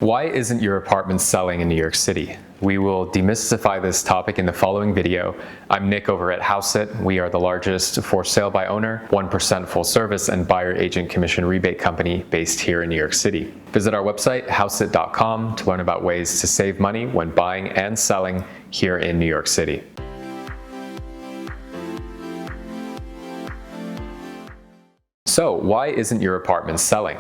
Why isn't your apartment selling in New York City? We will demystify this topic in the following video. I'm Nick over at Hauseit. We are the largest for sale by owner, 1% full service and buyer agent commission rebate company based here in New York City. Visit our website, hauseit.com, to learn about ways to save money when buying and selling here in New York City. So, why isn't your apartment selling?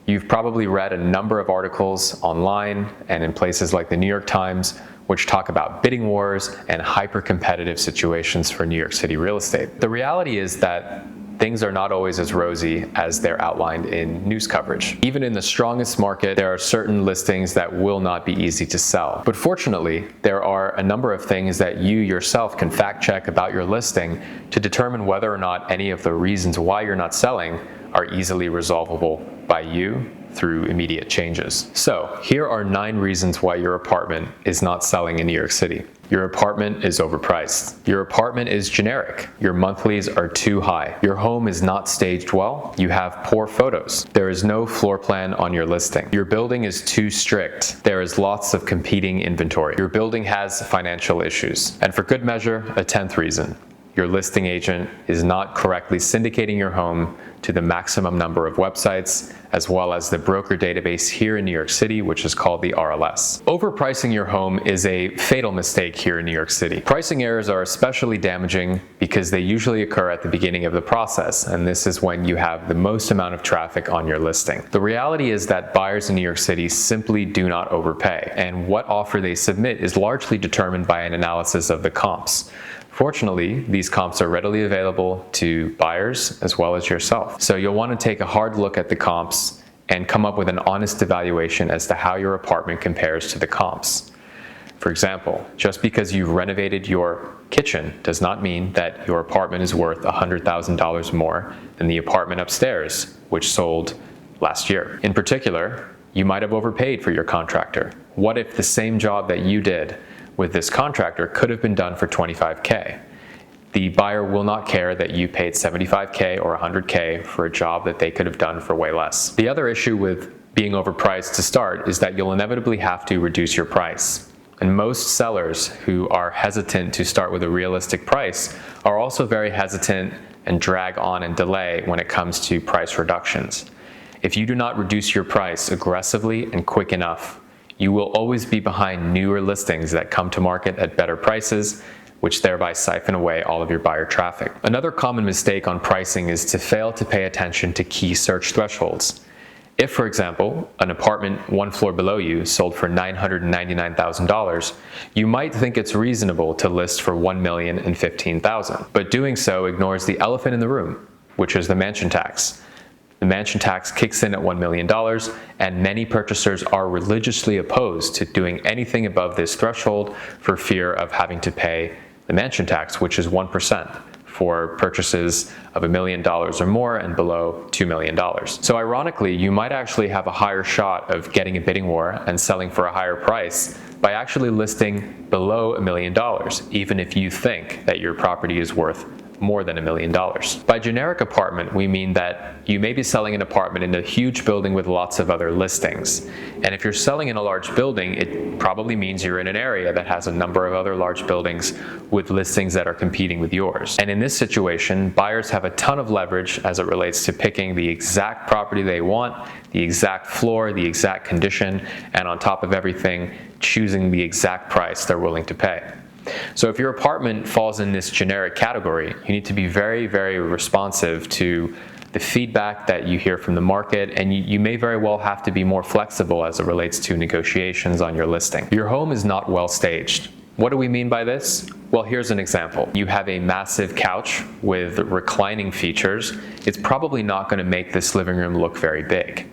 You've probably read a number of articles online and in places like the New York Times, which talk about bidding wars and hyper-competitive situations for New York City real estate. The reality is that things are not always as rosy as they're outlined in news coverage. Even in the strongest market, there are certain listings that will not be easy to sell. But fortunately, there are a number of things that you yourself can fact check about your listing to determine whether or not any of the reasons why you're not selling are easily resolvable by you through immediate changes. So here are 9 reasons why your apartment is not selling in New York City. Your apartment is overpriced. Your apartment is generic. Your monthlies are too high. Your home is not staged well. You have poor photos. There is no floor plan on your listing. Your building is too strict. There is lots of competing inventory. Your building has financial issues. And for good measure, a 10th reason. Your listing agent is not correctly syndicating your home to the maximum number of websites, as well as the broker database here in New York City, which is called the RLS. Overpricing your home is a fatal mistake here in New York City. Pricing errors are especially damaging because they usually occur at the beginning of the process, and this is when you have the most amount of traffic on your listing. The reality is that buyers in New York City simply do not overpay, and what offer they submit is largely determined by an analysis of the comps. Fortunately, these comps are readily available to buyers as well as yourself. So you'll want to take a hard look at the comps and come up with an honest evaluation as to how your apartment compares to the comps. For example, just because you've renovated your kitchen does not mean that your apartment is worth $100,000 more than the apartment upstairs, which sold last year. In particular, you might have overpaid for your contractor. What if the same job that you did with this contractor could have been done for $25K? The buyer will not care that you paid $75K or $100K for a job that they could have done for way less. The other issue with being overpriced to start is that you'll inevitably have to reduce your price. And most sellers who are hesitant to start with a realistic price are also very hesitant and drag on and delay when it comes to price reductions. If you do not reduce your price aggressively and quick enough, you will always be behind newer listings that come to market at better prices, which thereby siphon away all of your buyer traffic. Another common mistake on pricing is to fail to pay attention to key search thresholds. If, for example, an apartment 1 floor below you sold for $999,000, you might think it's reasonable to list for $1,015,000. But doing so ignores the elephant in the room, which is the mansion tax. The mansion tax kicks in at $1 million, and many purchasers are religiously opposed to doing anything above this threshold for fear of having to pay the mansion tax, which is 1% for purchases of $1 million or more and below $2 million. So ironically, you might actually have a higher shot of getting a bidding war and selling for a higher price by actually listing below $1 million, even if you think that your property is worth more than $1 million. By generic apartment, we mean that you may be selling an apartment in a huge building with lots of other listings. And if you're selling in a large building, it probably means you're in an area that has a number of other large buildings with listings that are competing with yours. And in this situation, buyers have a ton of leverage as it relates to picking the exact property they want, the exact floor, the exact condition, and on top of everything, choosing the exact price they're willing to pay. So if your apartment falls in this generic category, you need to be very, very responsive to the feedback that you hear from the market, and you may very well have to be more flexible as it relates to negotiations on your listing. Your home is not well staged. What do we mean by this? Well, here's an example. You have a massive couch with reclining features. It's probably not going to make this living room look very big.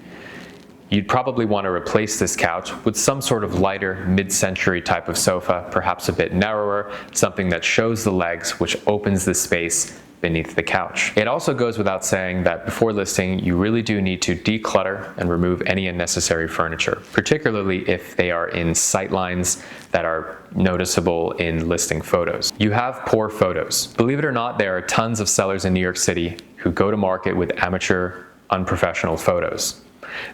You'd probably want to replace this couch with some sort of lighter mid-century type of sofa, perhaps a bit narrower, something that shows the legs, which opens the space beneath the couch. It also goes without saying that before listing, you really do need to declutter and remove any unnecessary furniture, particularly if they are in sight lines that are noticeable in listing photos. You have poor photos. Believe it or not, there are tons of sellers in New York City who go to market with amateur, unprofessional photos.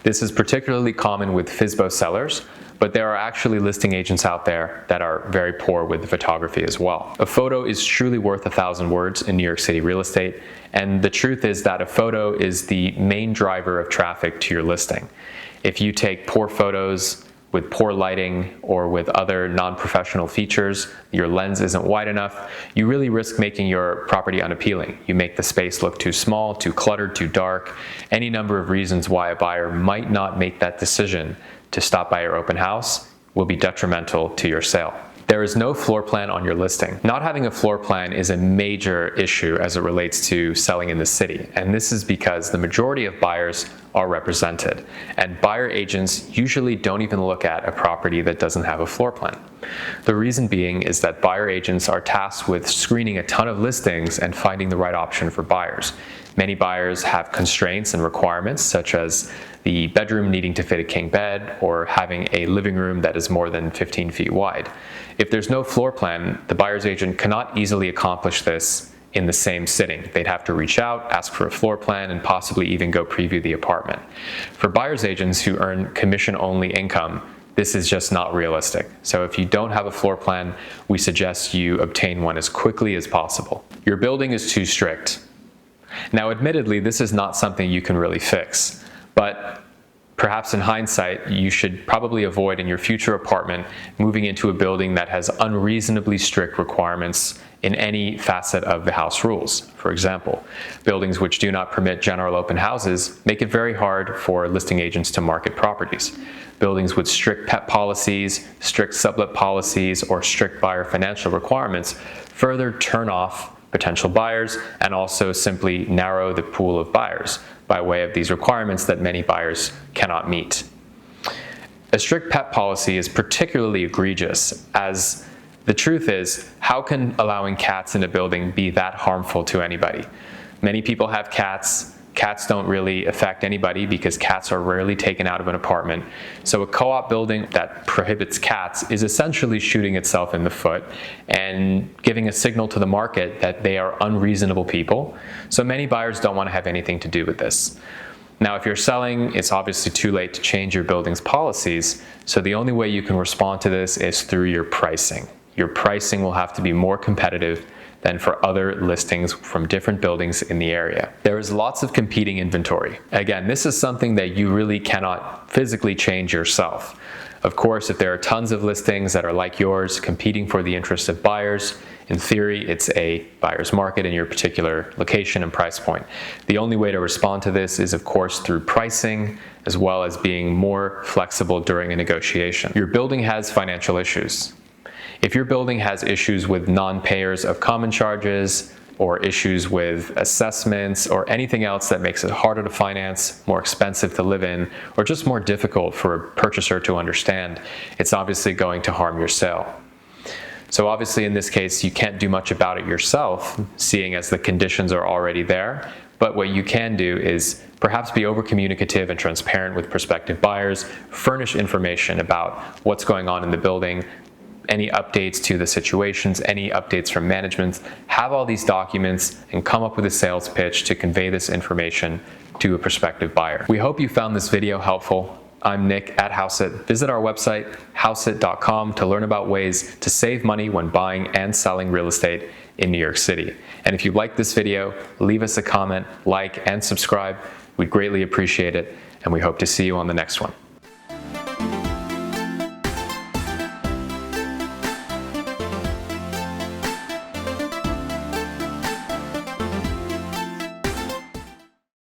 This is particularly common with FSBO sellers, but there are actually listing agents out there that are very poor with the photography as well. A photo is truly worth 1,000 words in New York City real estate, and the truth is that a photo is the main driver of traffic to your listing. If you take poor photos with poor lighting or with other non-professional features, your lens isn't wide enough, you really risk making your property unappealing. You make the space look too small, too cluttered, too dark, any number of reasons why a buyer might not make that decision to stop by your open house will be detrimental to your sale. There is no floor plan on your listing. Not having a floor plan is a major issue as it relates to selling in the city, and this is because the majority of buyers are represented, and buyer agents usually don't even look at a property that doesn't have a floor plan. The reason being is that buyer agents are tasked with screening a ton of listings and finding the right option for buyers. Many buyers have constraints and requirements, such as the bedroom needing to fit a king bed or having a living room that is more than 15 feet wide. If there's no floor plan, the buyer's agent cannot easily accomplish this in the same sitting. They'd have to reach out, ask for a floor plan, and possibly even go preview the apartment. For buyer's agents who earn commission-only income, this is just not realistic. So if you don't have a floor plan, we suggest you obtain one as quickly as possible. Your building is too strict. Now, admittedly, this is not something you can really fix, but perhaps in hindsight, you should probably avoid in your future apartment moving into a building that has unreasonably strict requirements in any facet of the house rules. For example, buildings which do not permit general open houses make it very hard for listing agents to market properties. Buildings with strict pet policies, strict sublet policies, or strict buyer financial requirements further turn off potential buyers and also simply narrow the pool of buyers by way of these requirements that many buyers cannot meet. A strict pet policy is particularly egregious, as the truth is, how can allowing cats in a building be that harmful to anybody? Many people have cats. Cats don't really affect anybody because cats are rarely taken out of an apartment. So a co-op building that prohibits cats is essentially shooting itself in the foot and giving a signal to the market that they are unreasonable people. So many buyers don't want to have anything to do with this. Now, if you're selling, it's obviously too late to change your building's policies. So the only way you can respond to this is through your pricing. Your pricing will have to be more competitive than for other listings from different buildings in the area. There is lots of competing inventory. Again, this is something that you really cannot physically change yourself. Of course, if there are tons of listings that are like yours, competing for the interest of buyers, in theory, it's a buyer's market in your particular location and price point. The only way to respond to this is, of course, through pricing, as well as being more flexible during a negotiation. Your building has financial issues. If your building has issues with non-payers of common charges, or issues with assessments, or anything else that makes it harder to finance, more expensive to live in, or just more difficult for a purchaser to understand, it's obviously going to harm your sale. So obviously in this case, you can't do much about it yourself, seeing as the conditions are already there. But what you can do is perhaps be over-communicative and transparent with prospective buyers, furnish information about what's going on in the building, any updates to the situations, any updates from management. Have all these documents and come up with a sales pitch to convey this information to a prospective buyer. We hope you found this video helpful. I'm Nick at Hauseit. Visit our website, hauseit.com, to learn about ways to save money when buying and selling real estate in New York City. And if you like this video, leave us a comment, like, and subscribe. We'd greatly appreciate it, and we hope to see you on the next one.